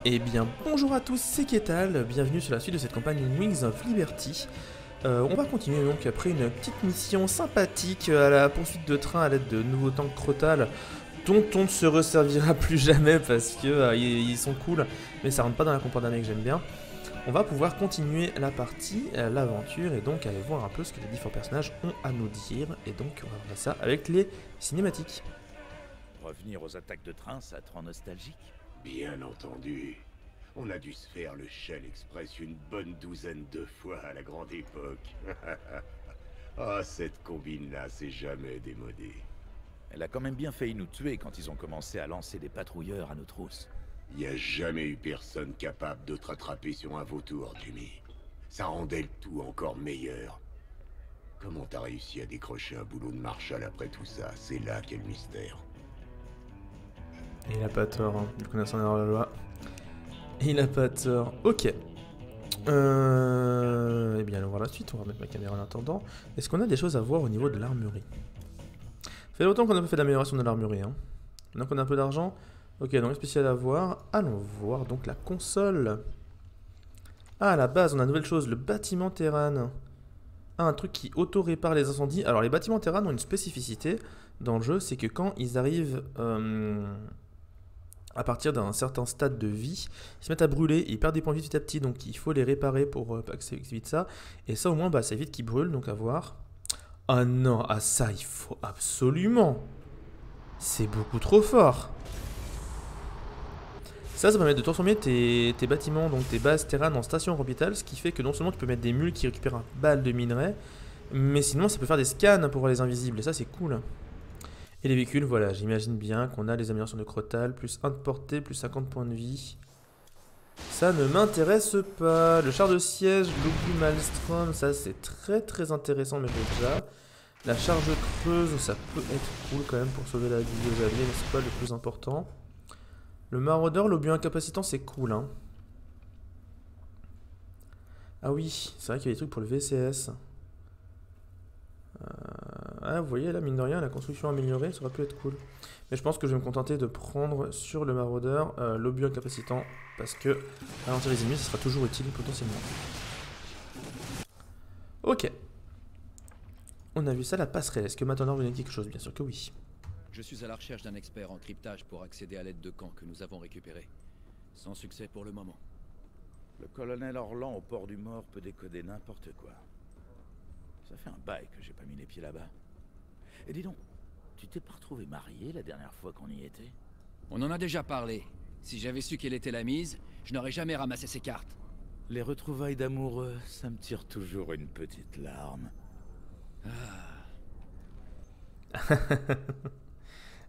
Eh bien bonjour à tous, c'est Ketal, bienvenue sur la suite de cette campagne Wings of Liberty. On va continuer donc après une petite mission sympathique à la poursuite de train à l'aide de nouveaux tanks Crotal dont on ne se resservira plus jamais parce que ils sont cool, mais ça rentre pas dans la compo d'armée que j'aime bien. On va pouvoir continuer la partie, l'aventure, et donc aller voir un peu ce que les différents personnages ont à nous dire, et donc on va voir ça avec les cinématiques. Revenir aux attaques de train, ça te rend nostalgique? Bien entendu. On a dû se faire le Shell Express une bonne douzaine de fois à la grande époque. Ah, cette combine-là, c'est jamais démodé. Elle a quand même bien failli nous tuer quand ils ont commencé à lancer des patrouilleurs à nos trousses. Y a jamais eu personne capable de te rattraper sur un vautour, Jimmy. Ça rendait le tout encore meilleur. Comment t'as réussi à décrocher un boulot de Marshall après tout ça? C'est là qu'est le mystère. Et il a pas tort, hein, vu qu'on a son erreur de la loi. Il a pas tort. Ok. Eh bien, allons voir la suite. On va remettre ma caméra en attendant. Est-ce qu'on a des choses à voir au niveau de l'armurerie? Ça fait longtemps qu'on n'a pas fait d'amélioration de l'armurerie. Hein. Maintenant qu'on a un peu d'argent. Ok, donc spécial à voir. Allons voir donc la console. Ah, à la base, on a une nouvelle chose. Le bâtiment Terran. Ah, un truc qui auto-répare les incendies. Alors, les bâtiments Terran ont une spécificité dans le jeu. C'est que quand ils arrivent... à partir d'un certain stade de vie, ils se mettent à brûler, ils perdent des points de vie petit à petit, donc il faut les réparer pour pas que ça évite ça. Et ça au moins, bah, ça évite qu'ils brûlent, donc à voir. Ah non, ah ça il faut absolument. C'est beaucoup trop fort. Ça permet de transformer tes bâtiments, donc tes bases Terran en stations orbitales, ce qui fait que non seulement tu peux mettre des mules qui récupèrent un bal de minerais, mais sinon ça peut faire des scans pour voir les invisibles, et ça c'est cool. Et les véhicules, voilà, j'imagine bien qu'on a les améliorations de Crotal, plus 1 de portée, plus 50 points de vie. Ça ne m'intéresse pas. Le char de siège, l'Obus Maelstrom, ça c'est très intéressant, mais je l'ai déjà. La charge creuse, ça peut être cool quand même pour sauver la vie des alliés, mais c'est pas le plus important. Le maraudeur, l'Obus incapacitant, c'est cool, hein. Ah oui, c'est vrai qu'il y a des trucs pour le VCS. Ah, vous voyez là, mine de rien, la construction améliorée, ça aurait pu être cool. Mais je pense que je vais me contenter de prendre sur le maraudeur l'obus incapacitant, parce que ralentir les ennemis, ça sera toujours utile potentiellement. Ok. On a vu ça, la passerelle. Est-ce que maintenant vous avez quelque chose? Bien sûr que oui. Je suis à la recherche d'un expert en cryptage pour accéder à l'aide de camps que nous avons récupérés. Sans succès pour le moment. Le colonel Orlan au port du Mort peut décoder n'importe quoi. Ça fait un bail que j'ai pas mis les pieds là-bas. Et dis donc, tu t'es pas retrouvé marié la dernière fois qu'on y était? On en a déjà parlé. Si j'avais su quelle était la mise, je n'aurais jamais ramassé ces cartes. Les retrouvailles d'amoureux, ça me tire toujours une petite larme.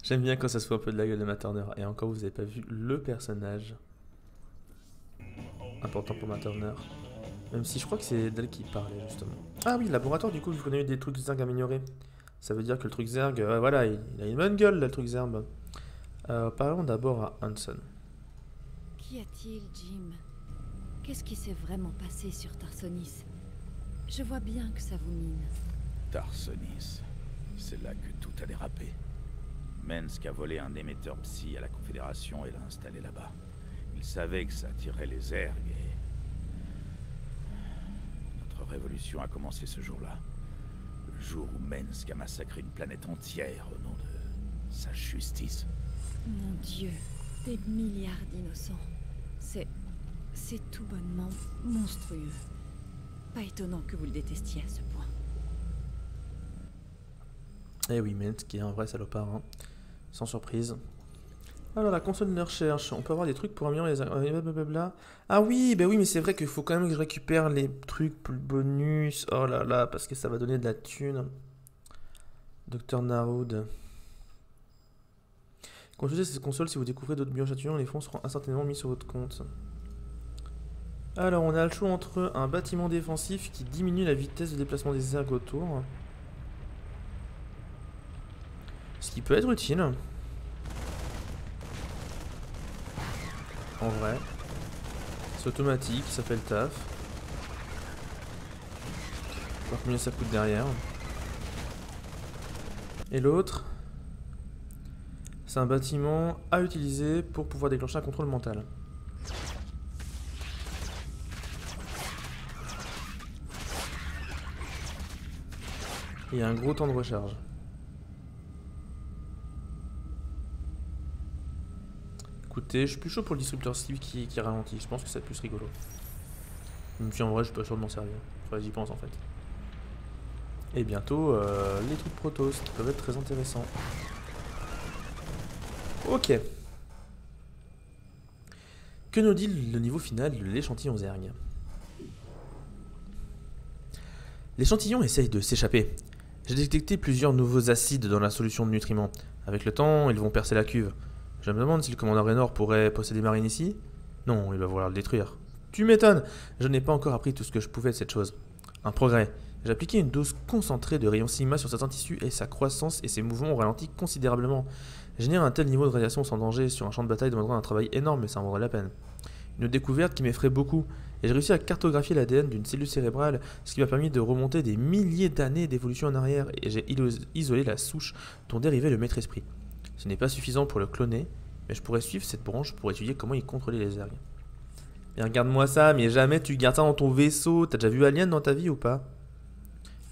J'aime bien quand ça se fout un peu de la gueule de Matt Turner. Et encore, vous avez pas vu le personnage. Important pour Matt Turner. Même si je crois que c'est d'elle qui parlait justement. Ah oui, laboratoire, du coup, vu qu'on a eu des trucs Zerg améliorés. Ça veut dire que le truc Zerg, voilà, il a une bonne gueule, là, le truc Zerg. Parlons d'abord à Hanson. Qu'y a-t-il, Jim? Qu'est-ce qui s'est vraiment passé sur Tarsonis? Je vois bien que ça vous mine. Tarsonis, c'est là que tout a dérapé. Mensk a volé un émetteur psy à la Confédération et l'a installé là-bas. Il savait que ça attirait les Zerg et... Notre révolution a commencé ce jour-là. Le jour où Mensk a massacré une planète entière au nom de sa justice. Mon Dieu, des milliards d'innocents. C'est tout bonnement monstrueux. Pas étonnant que vous le détestiez à ce point. Eh oui, Mensk qui est un vrai salopard, hein. Sans surprise. Alors, la console de recherche, on peut avoir des trucs pour améliorer les... blablabla. Ah oui, bah oui, mais c'est vrai qu'il faut quand même que je récupère les trucs pour le bonus. Oh là là, parce que ça va donner de la thune. Docteur Naroud. Consultez cette console si vous découvrez d'autres biochatouillants, les fonds seront instantanément mis sur votre compte. Alors, on a le choix entre un bâtiment défensif qui diminue la vitesse de déplacement des Zerg autour. Ce qui peut être utile. En vrai. C'est automatique, ça fait le taf. On va voir combien ça coûte derrière. Et l'autre, c'est un bâtiment à utiliser pour pouvoir déclencher un contrôle mental. Il y a un gros temps de recharge. Écoutez, je suis plus chaud pour le disrupteur Steve qui ralentit. Je pense que c'est plus rigolo. Même si en vrai, je suis pas sûr de m'en servir. Enfin, j'y pense en fait. Et bientôt, les trucs Protoss qui peuvent être très intéressants. Ok. Que nous dit le niveau final de l'échantillon Zerg? L'échantillon essaye de s'échapper. J'ai détecté plusieurs nouveaux acides dans la solution de nutriments. Avec le temps, ils vont percer la cuve. Je me demande si le commandant Raynor pourrait posséder Marine ici. Non, il va vouloir le détruire. Tu m'étonnes. Je n'ai pas encore appris tout ce que je pouvais de cette chose. Un progrès. J'ai appliqué une dose concentrée de rayons sigma sur certains tissus et sa croissance et ses mouvements ont ralenti considérablement. Générer un tel niveau de radiation sans danger sur un champ de bataille demanderait un travail énorme mais ça en vaudrait la peine. Une découverte qui m'effraie beaucoup, et j'ai réussi à cartographier l'ADN d'une cellule cérébrale, ce qui m'a permis de remonter des milliers d'années d'évolution en arrière, et j'ai isolé la souche dont dérivait le maître esprit. Ce n'est pas suffisant pour le cloner, mais je pourrais suivre cette branche pour étudier comment il contrôlait les Zerg. Bien, regarde-moi ça, mais jamais tu gardes ça dans ton vaisseau. T'as déjà vu Alien dans ta vie ou pas?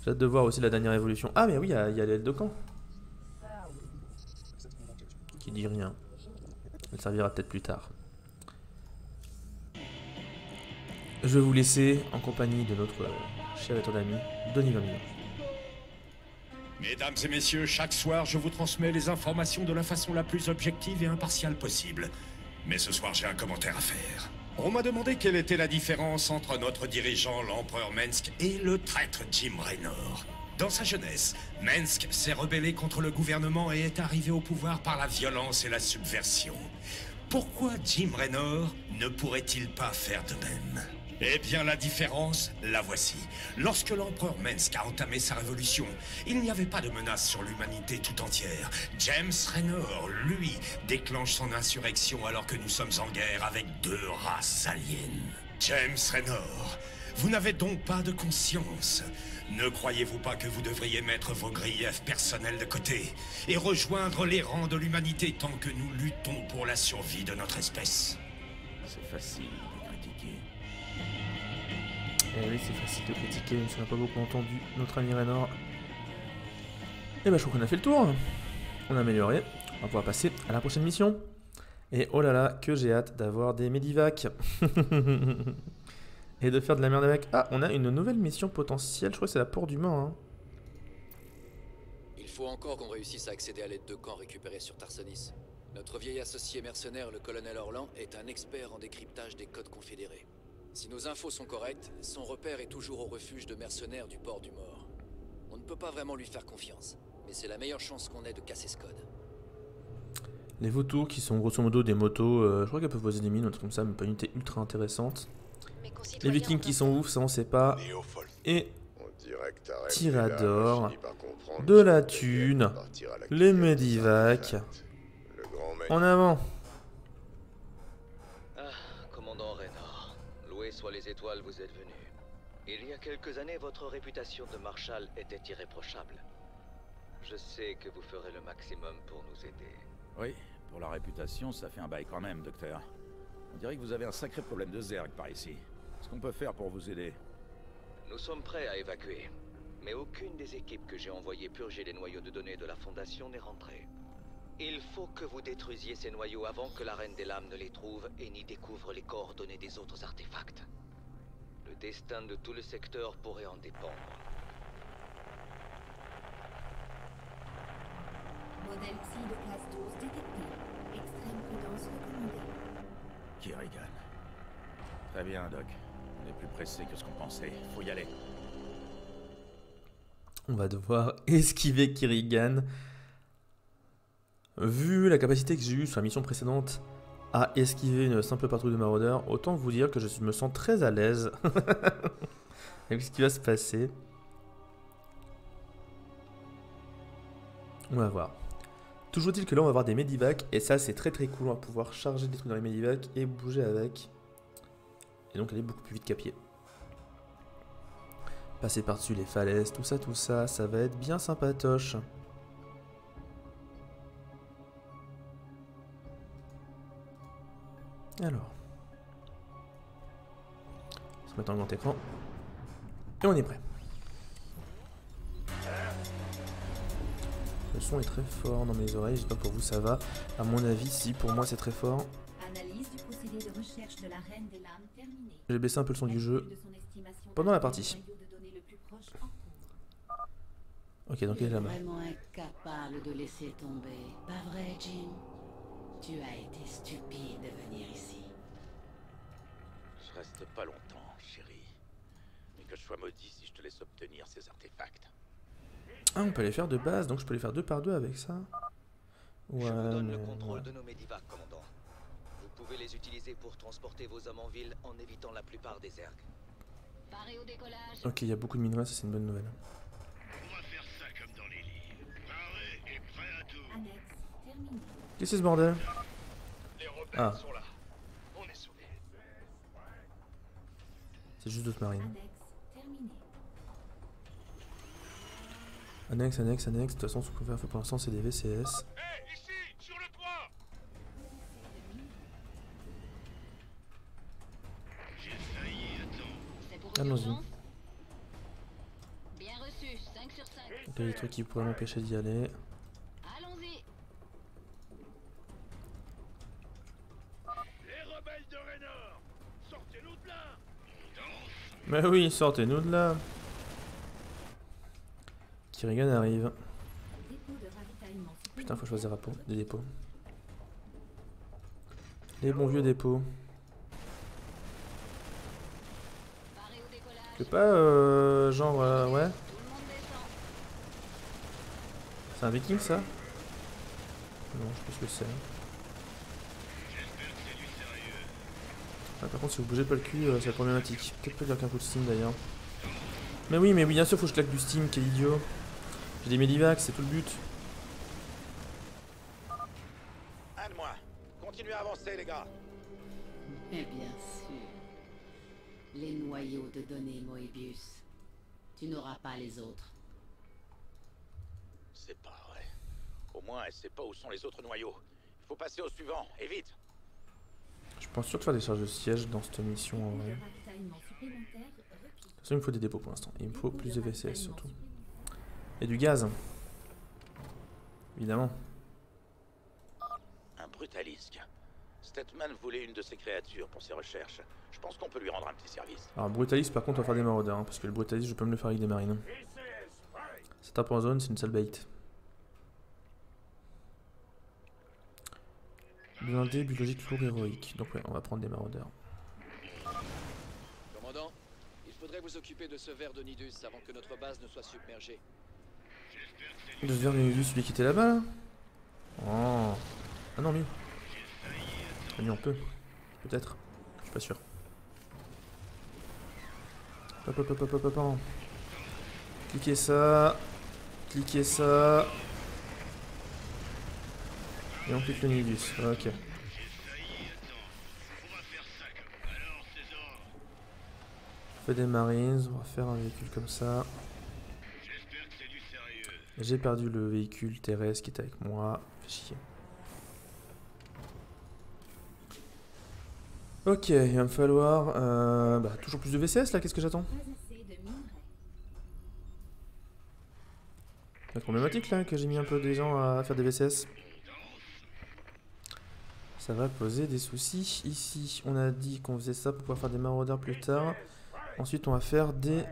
J'ai hâte de voir aussi la dernière évolution. Ah, mais oui, il y a l'aile de camp. Qui dit rien. Elle servira peut-être plus tard. Je vais vous laisser en compagnie de notre cher et ton ami, Denis Vermillon. Mesdames et messieurs, chaque soir, je vous transmets les informations de la façon la plus objective et impartiale possible. Mais ce soir, j'ai un commentaire à faire. On m'a demandé quelle était la différence entre notre dirigeant, l'empereur Mensk, et le traître Jim Raynor. Dans sa jeunesse, Mensk s'est rebellé contre le gouvernement et est arrivé au pouvoir par la violence et la subversion. Pourquoi Jim Raynor ne pourrait-il pas faire de même ? Eh bien, la différence, la voici. Lorsque l'empereur Mensk a entamé sa révolution, il n'y avait pas de menace sur l'humanité tout entière. James Raynor, lui, déclenche son insurrection alors que nous sommes en guerre avec 2 races aliens. James Raynor, vous n'avez donc pas de conscience. Ne croyez-vous pas que vous devriez mettre vos griefs personnels de côté et rejoindre les rangs de l'humanité tant que nous luttons pour la survie de notre espèce? C'est facile de critiquer. Eh oui, c'est facile de critiquer, même si on n'a pas beaucoup entendu notre ami Raynor. Et bah je crois qu'on a fait le tour. On a amélioré. On va pouvoir passer à la prochaine mission. Et oh là là, que j'ai hâte d'avoir des Medivacs. Et de faire de la merde avec. Ah, on a une nouvelle mission potentielle. Je crois que c'est la Port du Mans. Hein. Il faut encore qu'on réussisse à accéder à l'aide de camp récupérée sur Tarsonis. Notre vieil associé mercenaire, le colonel Orlan, est un expert en décryptage des codes confédérés. Si nos infos sont correctes, son repère est toujours au refuge de mercenaires du port du Mort. On ne peut pas vraiment lui faire confiance, mais c'est la meilleure chance qu'on ait de casser ce code. Les vautours qui sont grosso modo des motos, je crois qu'elles peuvent poser des mines, un truc comme ça, mais pas une unité ultra intéressante. Les vikings qui sont ouf, ça on sait pas. Et Tyrador, de la thune, les Medivacs. En avant. Commandant Raynor, loué soient les étoiles, vous êtes venu. Il y a quelques années, votre réputation de marshal était irréprochable. Je sais que vous ferez le maximum pour nous aider. Oui, pour la réputation, ça fait un bail quand même, docteur. On dirait que vous avez un sacré problème de Zerg par ici. Qu'est-ce qu'on peut faire pour vous aider? Nous sommes prêts à évacuer, mais aucune des équipes que j'ai envoyées purger les noyaux de données de la Fondation n'est rentrée. Il faut que vous détruisiez ces noyaux avant que la Reine des Lames ne les trouve et n'y découvre les coordonnées des autres artefacts. Le destin de tout le secteur pourrait en dépendre. Modèle Psy de classe 12 détecté. Extrême prudence recommandée. Kerrigan. Très bien, Doc. On est plus pressé que ce qu'on pensait. Faut y aller. On va devoir esquiver Kerrigan. Vu la capacité que j'ai eue sur la mission précédente à esquiver une simple patrouille de maraudeurs, autant vous dire que je me sens très à l'aise avec ce qui va se passer. On va voir. Toujours est-il que là on va avoir des Medivacs et ça c'est très très cool, on va pouvoir charger des trucs dans les Medivacs et bouger avec. Et donc aller beaucoup plus vite qu'à pied. Passer par-dessus les falaises, tout ça, ça va être bien sympatoche. Alors. On va se mettre en grand écran. Et on est prêt. son est très fort dans mes oreilles, j'espère que pour vous ça va. À mon avis, si, pour moi c'est très fort. Analyse du procédé de recherche de la Reine des Lames terminée. J'ai baissé un peu le son du jeu De son estimation pendant la du partie. noyau de données le plus proche en cours. Ok, donc il est là-bas. Vraiment incapable de laisser tomber. Pas vrai, Jim? Tu as été stupide de venir ici. Je reste pas longtemps, chérie. Mais que je sois maudit si je te laisse obtenir ces artefacts. Ah, on peut les faire de base, donc je peux les faire 2 par 2 avec ça. Ouais, Je vous donne le mais contrôle ouais. de nos Medivac, commandant. Vous pouvez les utiliser pour transporter vos hommes en ville en évitant la plupart des ergs. Paré au décollage. Ok, il y a beaucoup de minerais, ça c'est une bonne nouvelle. On va faire ça comme dans les livres. Paré et prêt à tout. Annexe terminée. Qu'est-ce que c'est ce bordel? Les rebelles Ah. sont là. On est sauvés. C'est juste d'autres marines. Annexe terminée. Annexe, annexe, annexe. De toute façon, ce qu'on peut faire pour l'instant, c'est des VCS. Hé, ici, sur le toit. J'ai failli attendre. C'est pour Allons-y. urgence? Bien reçu, 5 sur 5. Donc il y a des trucs qui pourraient m'empêcher d'y aller. Allons-y. Les rebelles de Raynor, sortez-nous de là. Mais oui, sortez-nous de là. Kirigan arrive. Dépôt de ravitaillement Putain, faut choisir des dépôts. Les bons vieux dépôts. Paré au décollage. Que pas, genre, ouais. Tout le monde descend. C'est un viking ça? Non, je sais pas ce que c'est. Ah, par contre, si vous bougez pas le cul, c'est problématique. Peut-être pas dire qu'un coup de steam d'ailleurs. Mais oui, bien sûr, faut que je claque du steam, quel idiot. J'ai des Medivac, c'est tout le but. Un de moins. Continuez à avancer, les gars. Mais bien sûr. Les noyaux de données Moebius. Tu n'auras pas les autres. C'est pas vrai. Au moins, elle sait pas où sont les autres noyaux. Il faut passer au suivant, et vite. Je pense sûr de faire des charges de siège dans cette mission en vrai. De ravitaillement supplémentaire requis. toute façon, il me faut des dépôts pour l'instant. Il me faut plus de VCS surtout. Et du gaz. Évidemment. Un brutalisque. Statman voulait une de ces créatures pour ses recherches. Je pense qu'on peut lui rendre un petit service. Alors, brutaliste, par contre, on va faire des maraudeurs. Hein, parce que le brutaliste, je peux me le faire avec des marines. Ça tape en zone, c'est une sale bait. Blindé, biologique, lourd, héroïque. Donc, ouais, on va prendre des maraudeurs. Commandant, il faudrait vous occuper de ce ver de Nidus avant que notre base ne soit submergée. De ce verre de celui qui était là-bas, là? Oh. Ah non, lui. Ah, lui, on peut. Peut-être. Je suis pas sûr. Hop, hop, hop, hop, hop, hop. Cliquez ça. Cliquez ça. Et on clique le Nidus. Ok. On fait des marines. On va faire un véhicule comme ça. J'ai perdu le véhicule terrestre qui était avec moi. Fait chier. Ok, il va me falloir toujours plus de VCS là, qu'est-ce que j'attends? Pas assez de minerais. C'est problématique là que j'ai mis un peu des gens à faire des VCS. Ça va poser des soucis. Ici, on a dit qu'on faisait ça pour pouvoir faire des maraudeurs plus tard. Ensuite, on va faire des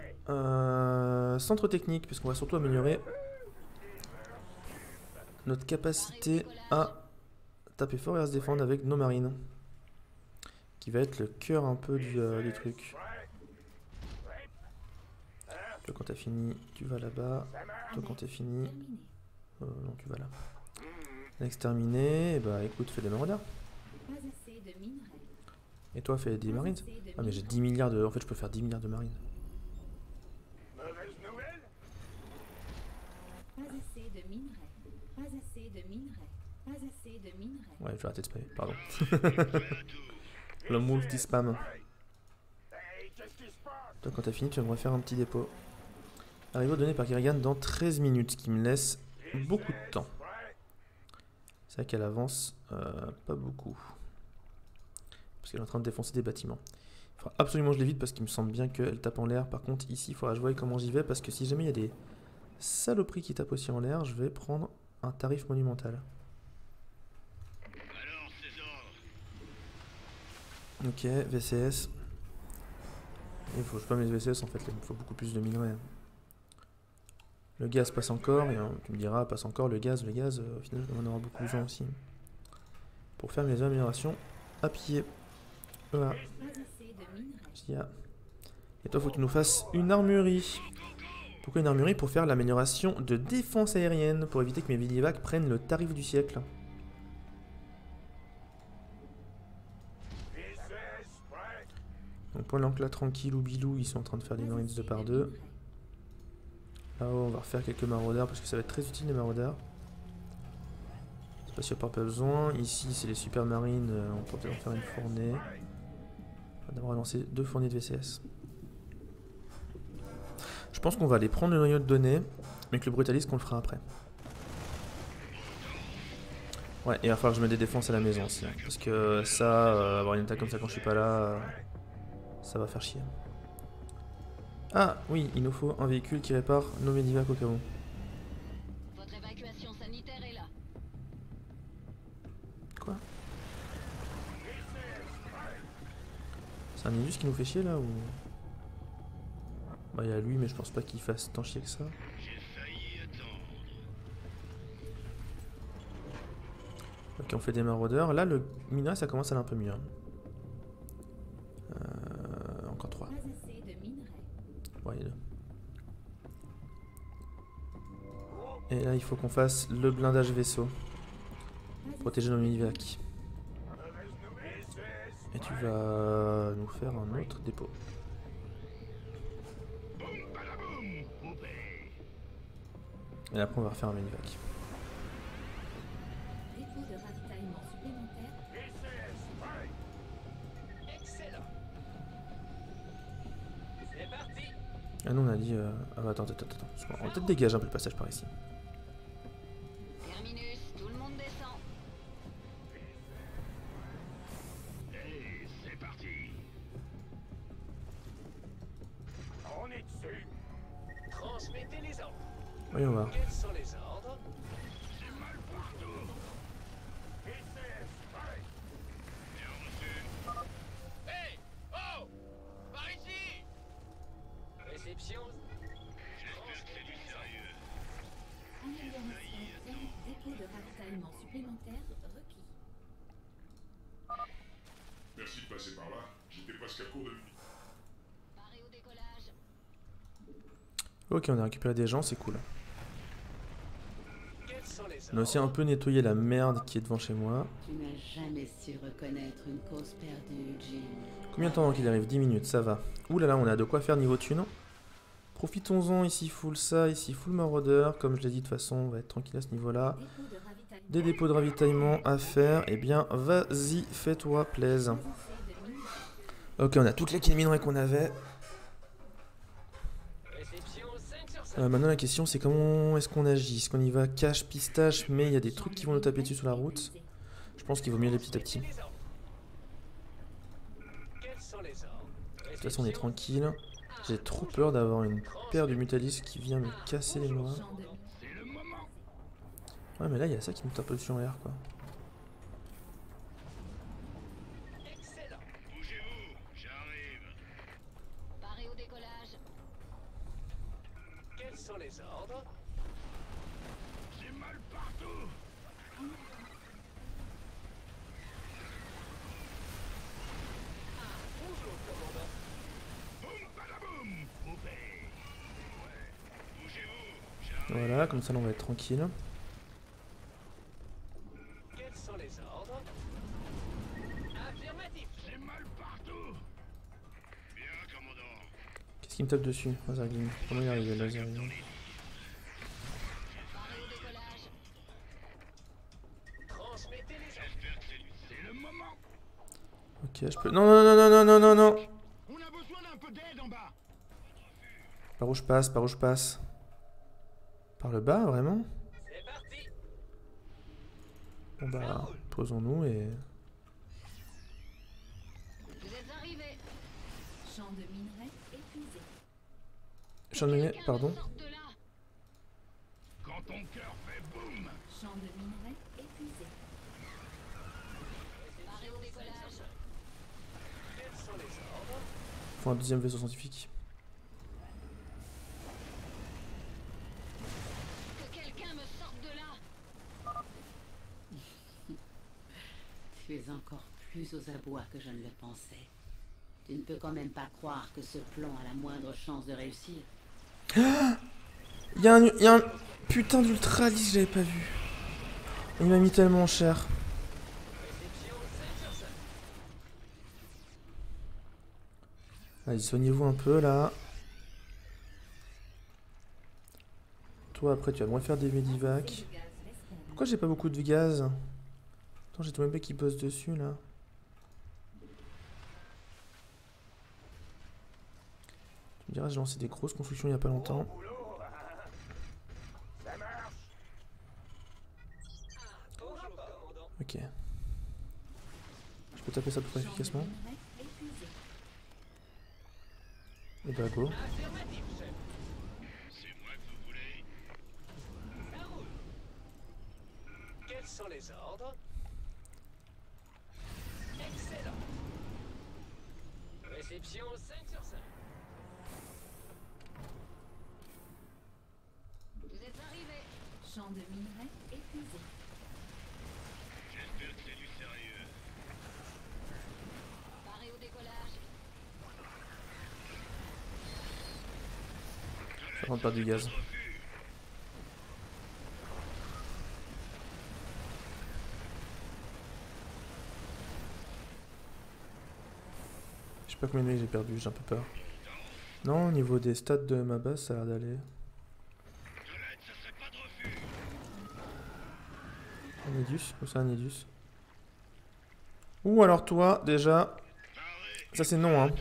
centres techniques, puisqu'on va surtout améliorer notre capacité à taper fort et à se défendre avec nos marines. Qui va être le cœur un peu du truc. Toi, quand t'as fini, tu vas là-bas. Toi, quand t'es fini, non, tu vas là. Exterminé, et bah écoute, fais des maraudeurs. Pas assez de minerais. Et toi, fais des marines. Ah, mais j'ai 10 milliards de. En fait, je peux faire 10 milliards de marines. Mauvaise nouvelle. Pas assez de minerais. Pas assez de minerais. Pas assez de minerais. Ouais, je vais arrêter de spammer, pardon. Le multi-spam. Toi, quand t'as fini, tu vas me refaire un petit dépôt. Arrivé donné par Kirigan dans 13 minutes, ce qui me laisse beaucoup de temps. C'est vrai qu'elle avance pas beaucoup. Parce qu'elle est en train de défoncer des bâtiments. Il faudra absolument que je l'évite parce qu'il me semble bien qu'elle tape en l'air. Par contre, ici, il faudra que je voie comment j'y vais. Parce que si jamais il y a des saloperies qui tapent aussi en l'air, je vais prendre un tarif monumental. Ok, VCS. Il faut que je pas mes VCS en fait, il me faut beaucoup plus de minerais. Le gaz passe encore, et tu me diras, passe encore le gaz, au final on en aura beaucoup besoin aussi. Pour faire mes améliorations à pied. Voilà. Et toi, faut que tu nous fasses une armurerie. Pourquoi une armurerie? Pour faire l'amélioration de défense aérienne, pour éviter que mes Vidivac prennent le tarif du siècle. Donc pendant que là, tranquille ou bilou, ils sont en train de faire des marines 2 par 2. Là-haut, on va refaire quelques maraudeurs, parce que ça va être très utile les maraudeurs. C'est pas si on n'a pas besoin. Ici, c'est les super marines, on peut peut-être en faire une fournée. On va d'abord lancer 2 fournées de VCS. Je pense qu'on va aller prendre le noyau de données, mais que le brutaliste qu'on le fera après. Ouais, et il va falloir que je mette des défenses à la maison aussi, hein, parce que ça, avoir une attaque comme ça quand je suis pas là, ça va faire chier. Ah oui, il nous faut un véhicule qui répare nos Medivac au cas où. Votre évacuation sanitaire est là. Quoi? C'est un Indus qui nous fait chier là ou... Bah il y a lui mais je pense pas qu'il fasse tant chier que ça. Ok, on fait des maraudeurs. Là le minerai ça commence à aller un peu mieux. Encore 3. Ouais, il y a 2. Et là il faut qu'on fasse le blindage vaisseau. Protéger nos Medivac. Et tu vas nous faire un autre dépôt. Et après on va refaire un Medivac. Dépôt de ravitaillement supplémentaire. Excellent. C'est parti. Ah non on a dit... Ah bah attends. On va peut-être dégager un peu le passage par ici. Terminus, tout le monde descend. Hey, c'est parti. On est dessus. Transmettez les ordres. Oui on va. Quels sont les ordres? J'ai mal partout. Hey! Oh! Par ici! Réception. Amélioration. Dépôt de ravitaillement supplémentaire requis. Merci de passer par là. J'étais presque à court de minutes. Paré au décollage. Ok on a récupéré des gens, c'est cool. Quels sont les On a aussi un peu nettoyé la merde qui est devant chez moi. Tu n'as jamais su reconnaître une cause perdue, Jim. Combien de temps avant qu'il arrive? 10 minutes, ça va. Ouh là là, on a de quoi faire niveau thune. Profitons-en, ici full ça, ici full marauder. Comme je l'ai dit, de toute façon, on va être tranquille à ce niveau-là. Des dépôts de ravitaillement à faire. Eh bien, vas-y, fais-toi plaise. Ok, on a toutes les quilles minerais qu'on avait. Maintenant, la question, c'est comment est-ce qu'on agit? Est-ce qu'on y va cache, pistache, mais il y a des trucs qui vont nous taper dessus sur la route? Je pense qu'il vaut mieux aller petit à petit. De toute façon, on est tranquille. J'ai trop peur d'avoir une paire de Mutalis qui vient me casser les noix. Ouais, mais là, il y a ça qui me tape dessus en l'air, quoi. Paré au décollage. Quels sont les ordres? J'ai mal partout. Bonjour, commandant. Boum, badaboum, poupée. Ouais, bougez-vous. Voilà, comme ça, là, on va être tranquille. Quels sont les ordres? Affirmatif. J'ai mal partout. Bien, commandant. Qu'est-ce qui me tape dessus? Lazarglim. Comment il arrive, Lazarglim? Paré au décollage. Transmettez les ordres. C'est le moment. Ok, je peux... Non. On a besoin d'un peu d'aide en bas. Par où je passe? Par où je passe? Par le bas, vraiment? C'est parti. Bon bah, posons-nous et... Vous êtes arrivés. Champ de minerais épuisé. Champ de minerais, Quelqu'un pardon? me sorte de là. Quand ton cœur fait boum, Champ de minerai épuisé. Paré au décollage. Faut un deuxième vaisseau scientifique. Que quelqu'un me sorte de là. Tu es encore plus aux abois que je ne le pensais. Tu ne peux quand même pas croire que ce plan a la moindre chance de réussir. Il y a un putain d'ultralis que j'avais pas vu. Il m'a mis tellement cher. Allez, soignez-vous un peu là. Toi après tu vas moins faire des medivacs. Pourquoi j'ai pas beaucoup de gaz? Attends, j'ai tout même qui bosse dessus là. Tu me diras, j'ai lancé des grosses constructions il y a pas longtemps. Ok. Je peux taper ça à peu près efficacement. Et bah go. Quels sont les ordres? Excellent. Réception 5 sur 5. Vous êtes arrivés. Champ de minerai épuisé. J'espère que c'est du sérieux. Paré au décollage. Ça rentre pas du gaz. Je sais pas combien de vie j'ai perdu, j'ai un peu peur. Non, au niveau des stats de ma base, ça a l'air d'aller. Un Nidus, ou c'est un Nidus. Ou alors toi, déjà. Ça c'est non, hein.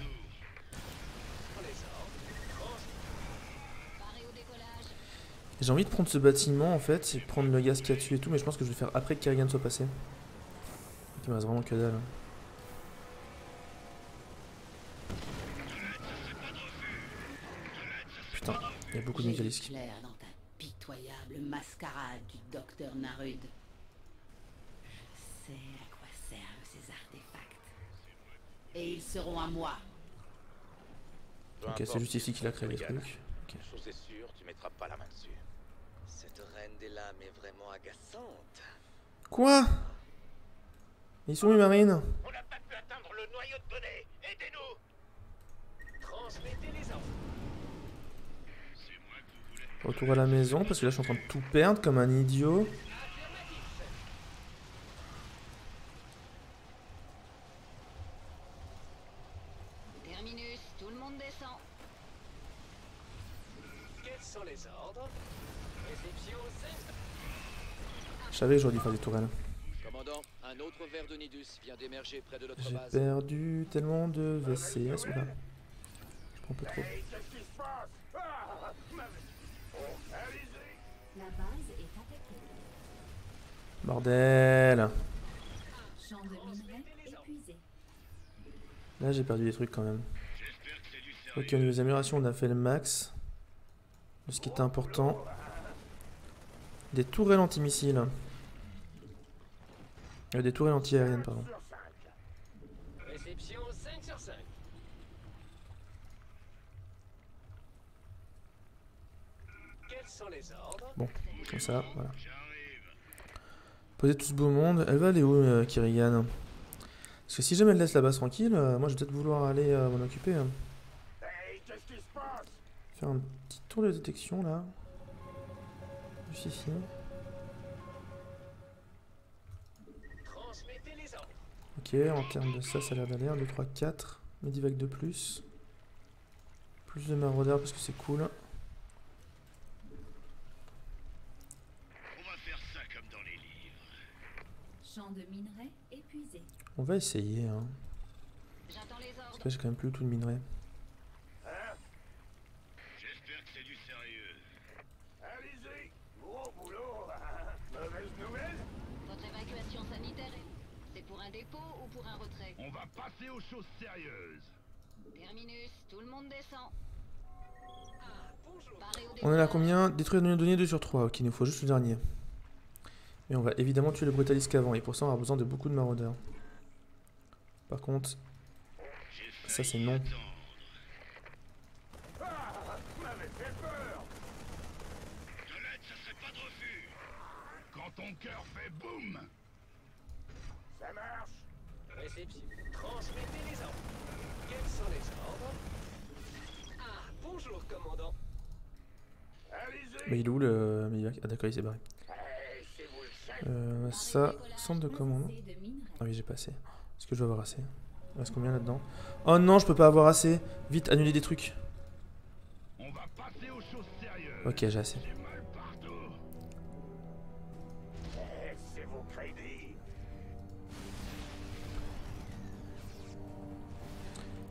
J'ai envie de prendre ce bâtiment en fait, et de prendre le gaz qu'il y a dessus et tout, mais je pense que je vais faire après que Kerrigan soit passé. Il me reste vraiment que dalle. Putain, il y a beaucoup de mécalisques. Clair dans ta pitoyable mascarade du docteur Narud. Je sais à quoi servent ces artefacts. Et ils seront à moi. Ok, c'est juste ici qu'il a créé les trucs. Okay. Chose est sûre, tu mettras pas la main dessus. Cette reine des lames est vraiment agaçante. Quoi? Ils sont où, Marine? On n'a pas pu atteindre le noyau de données. Aidez-nous. Transmettez les ordres. Retour à la maison, parce que là je suis en train de tout perdre comme un idiot. Terminus, tout le monde descend. Quels sont les ordres? Réception 5. Je savais que j'aurais dû faire des tourelles. Commandant, un autre verre de Nidus vient d'émerger près de notre J'ai base. perdu tellement de VCS. Oula. Je prends un peu trop. La base est attaquée. Bordel. Champ de minerai épuisé. Là j'ai perdu des trucs quand même. Ok, au niveau des améliorations on a fait le max. De ce qui était important. Des tourelles antimissiles. Des tourelles anti-aériennes, pardon. Réception 5 sur 5. Quels sont les ordres? Bon, comme ça, voilà. Posez tout ce beau monde. Elle va aller où, Kerrigan? Parce que si jamais elle laisse la base tranquille, moi je vais peut-être vouloir aller m'en occuper. Hein. Faire un petit tour de détection là. Juste ici. Transmettez les ordres. Ok, en termes de ça, ça a l'air d'aller. 1, 2, 3, 4. Medivac de plus. Plus de maraudeurs parce que c'est cool. Champ de minerai épuisé. On va essayer. Hein. J'attends les Parce ordres. que là j'ai quand même plus tout de minerai. J'espère que c'est du sérieux. Allez-y. Gros boulot. Mauvaise nouvelle? Votre évacuation sanitaire, c'est pour un dépôt ou pour un retrait? On va passer aux choses sérieuses. Terminus, tout le monde descend. Bonjour. Paré au On est là décollage. combien? Détruire une donnée 2 sur 3. Ok, il nous faut juste le dernier. Et on va évidemment tuer le brutaliste qu'avant. Et pour ça, on aura besoin de beaucoup de maraudeurs. Par contre, ça c'est non. Ton cœur fait boum. Ça marche. Réception. Transmettez les ordres. Quels sont les ordres? Ah, bonjour, commandant. Allez-y. Mais il est où le Medivac? Ah d'accord, il s'est barré. Ça, centre de commande. Ah oui, j'ai pas assez. Est-ce que je dois avoir assez? Il reste combien là-dedans? Oh non, je peux pas avoir assez. Vite, annuler des trucs. On va passer aux choses sérieuses. Ok, j'ai assez.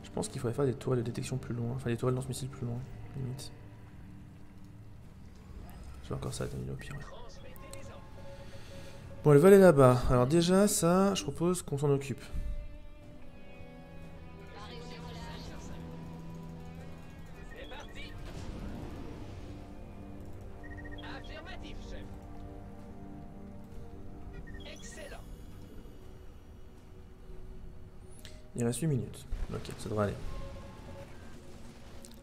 Je pense qu'il faudrait faire des tourelles de détection plus loin. Enfin, des tourelles de lance-missiles plus loin, limite. Je vais encore ça annuler au pire. Ouais. Bon, elle va aller là-bas. Alors déjà, ça, je propose qu'on s'en occupe. Il reste 8 minutes. Ok, ça devrait aller.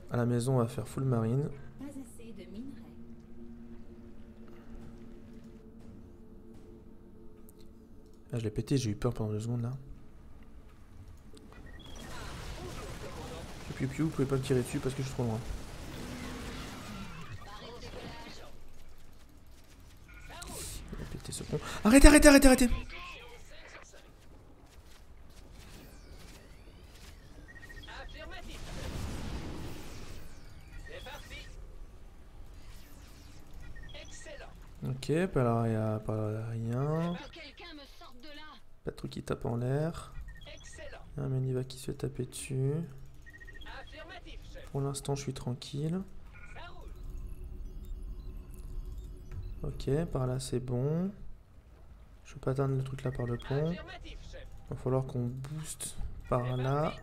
À la maison, on va faire full marine. Pas assez de minerais. Ah, je l'ai pété, j'ai eu peur pendant 2 secondes là. Piu piu, vous pouvez pas me tirer dessus parce que je suis trop loin. Il a pété ce con. Arrêtez, arrêtez, arrêtez, arrêtez! Ok, pas là, pas rien. Pas de truc qui tape en l'air. Un Medivac qui se fait taper dessus. Pour l'instant, je suis tranquille. Ok, par là c'est bon. Je peux pas atteindre le truc là par le pont. Il va falloir qu'on booste par là.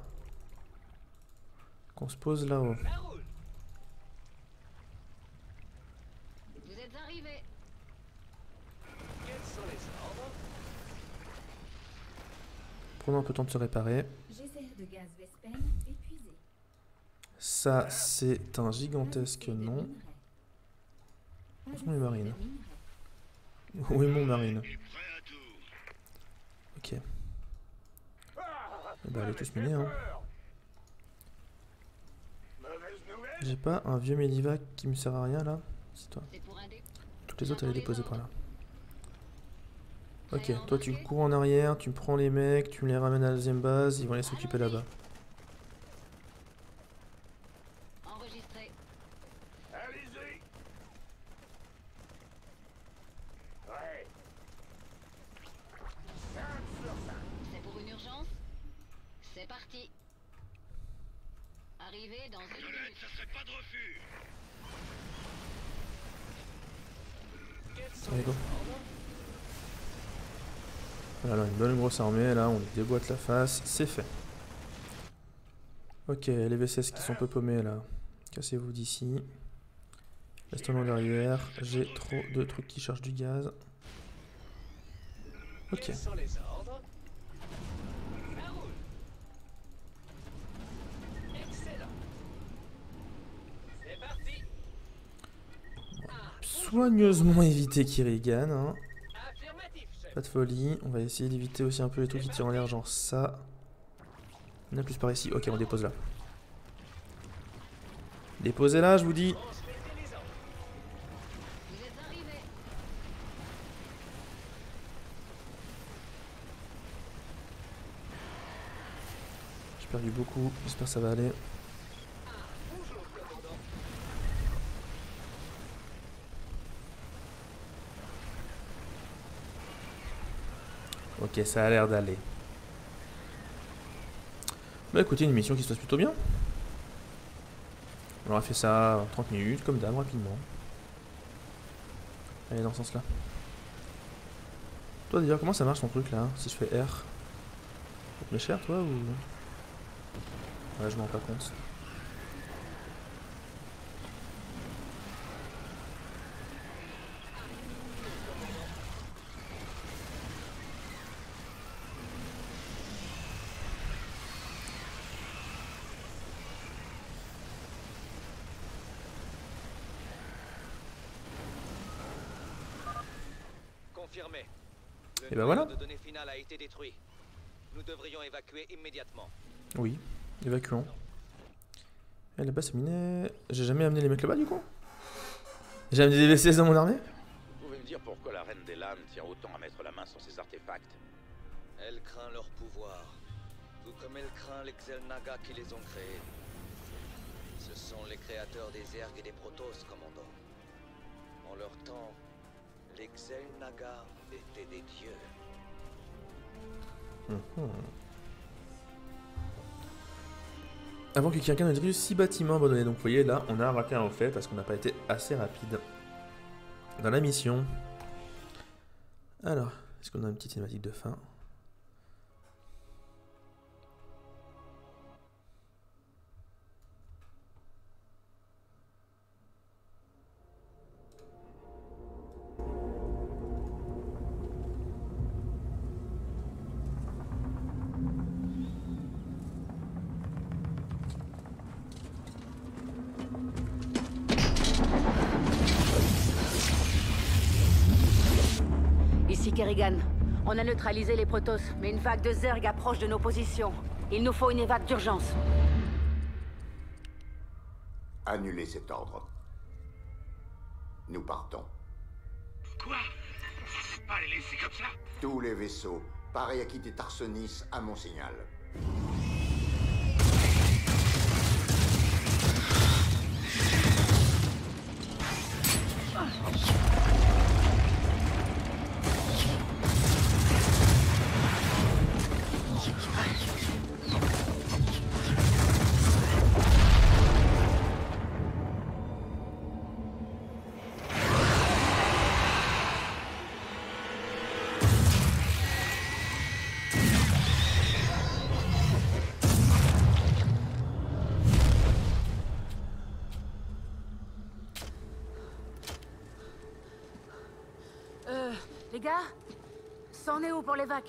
Qu'on se pose là-haut. Prenons un peu de temps de se réparer. Ça, c'est un gigantesque non. Où sont les marines? Où est mon marine? Ok. Bah, elle est tous minée, hein. J'ai pas un vieux Medivac qui me sert à rien là? C'est toi. Toutes les autres, elle est déposée par là. Ok, toi tu cours en arrière, tu prends les mecs, tu me les ramènes à la deuxième base, ils vont aller s'occuper là-bas. Enregistré. Allez-y. Ouais. C'est pour une urgence? C'est parti. Arrivé dans une minute. Ça serait pas de refus. Allez, go. Voilà, une bonne grosse armée, là on lui déboîte la face, c'est fait. Ok, les VCS qui sont peu paumés là, cassez-vous d'ici. Restons derrière, j'ai trop de trucs qui chargent du gaz. Ok. Soigneusement éviter Kirigan, hein. Pas de folie, on va essayer d'éviter aussi un peu les trucs qui tirent en l'air, genre ça. On a plus par ici, ok on dépose là. Déposez là, je vous dis. J'ai perdu beaucoup, j'espère que ça va aller. Ok, ça a l'air d'aller. Bah écoutez, une mission qui se passe plutôt bien. On aura fait ça en 30 minutes, comme d'hab, rapidement. Allez, dans ce sens-là. Toi d'ailleurs, comment ça marche ton truc là? Si je fais R, ça te met cher toi ou... Ouais, je m'en rends pas compte. Confirmé. Le Et ben noyau voilà. de données final a été détruit. Nous devrions évacuer immédiatement. Oui, évacuons. Et là-bas c'est miné. J'ai jamais amené les mecs là-bas du coup. J'ai amené des VCS dans mon armée. Vous pouvez me dire pourquoi la Reine des Lames tient autant à mettre la main sur ces artefacts? Elle craint leur pouvoir, tout comme elle craint les Xel'Naga qui les ont créés. Ce sont les créateurs des Zerg et des Protoss, commandant. En leur temps, les Xel'Naga étaient des dieux. Avant que quelqu'un ne dirige 6 bâtiments abandonnés. Donc vous voyez là, on a raté un fait parce qu'on n'a pas été assez rapide dans la mission. Alors, est-ce qu'on a une petite cinématique de fin? Ici Kerrigan. On a neutralisé les Protoss, mais une vague de Zerg approche de nos positions. Il nous faut une évac d'urgence. Annulez cet ordre. Nous partons. Quoi? On peut pas les laisser comme ça? Tous les vaisseaux, parés à quitter Tarsonis à mon signal. Les gars, c'en est où pour l'évac?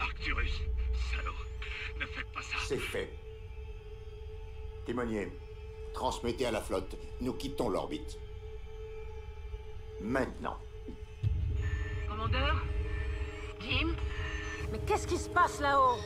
Arcturus, salaud, ne faites pas ça. C'est fait. Timonier, transmettez à la flotte. Nous quittons l'orbite. Maintenant. Commandeur? Jim? Mais qu'est-ce qui se passe là-haut?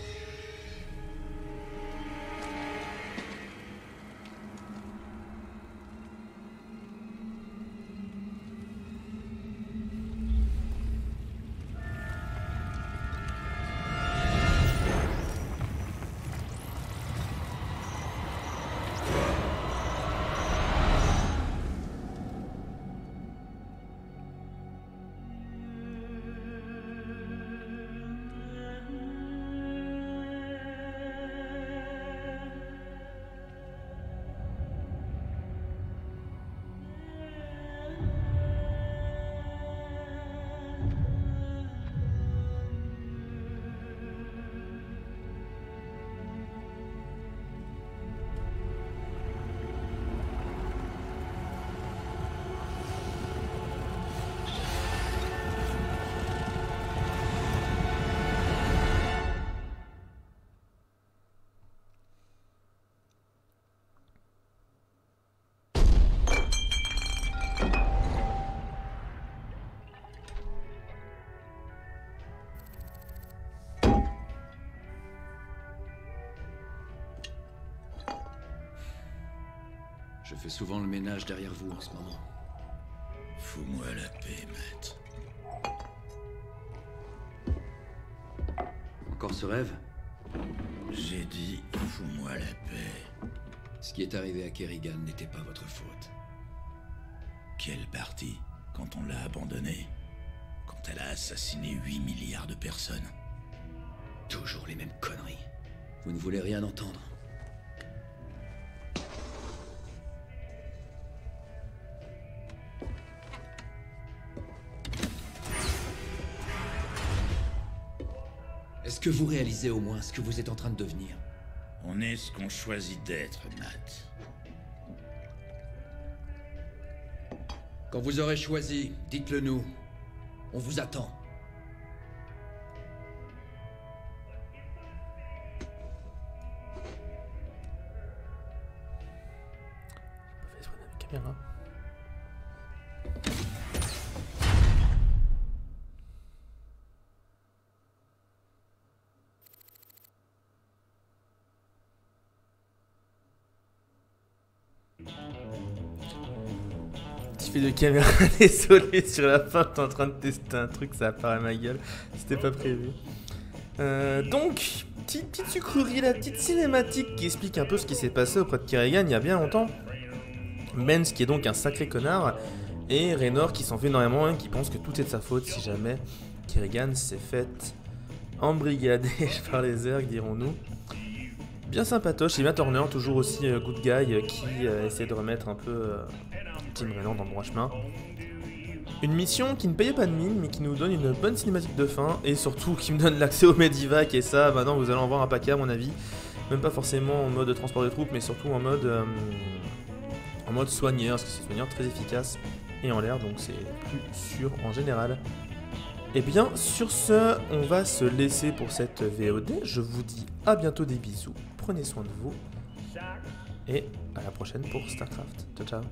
Je fais souvent le ménage derrière vous en ce moment. Fous-moi la paix, Matt. Encore ce rêve? J'ai dit, fous-moi la paix. Ce qui est arrivé à Kerrigan n'était pas votre faute. Quelle partie? Quand on l'a abandonnée? Quand elle a assassiné 8 milliards de personnes? Toujours les mêmes conneries. Vous ne voulez rien entendre. Est-ce que vous réalisez au moins ce que vous êtes en train de devenir? On est ce qu'on choisit d'être, Matt. Quand vous aurez choisi, dites-le nous. On vous attend. Caméra. Effet de caméra, désolé, sur la fin, j'étais en train de tester un truc, ça apparaît à ma gueule. C'était pas prévu. Donc, petite sucrerie, la petite cinématique qui explique un peu ce qui s'est passé auprès de Kerrigan il y a bien longtemps. Benz qui est donc un sacré connard, et Raynor qui s'en fait énormément, qui pense que tout est de sa faute si jamais Kerrigan s'est fait embrigader par les Zerg, dirons-nous. Bien sympatoche, et bien Turner, toujours aussi good guy, qui essaie de remettre un peu Team Raynor dans le droit chemin. Une mission qui ne payait pas de mine, mais qui nous donne une bonne cinématique de fin, et surtout qui me donne l'accès au Medivac, et ça, maintenant vous allez en voir un paquet à mon avis. Même pas forcément en mode transport de troupes, mais surtout en mode soigneur, parce que c'est une soigneur très efficace et en l'air, donc c'est plus sûr en général. Et bien, sur ce, on va se laisser pour cette VOD. Je vous dis à bientôt, des bisous, prenez soin de vous, et à la prochaine pour StarCraft. Ciao, ciao.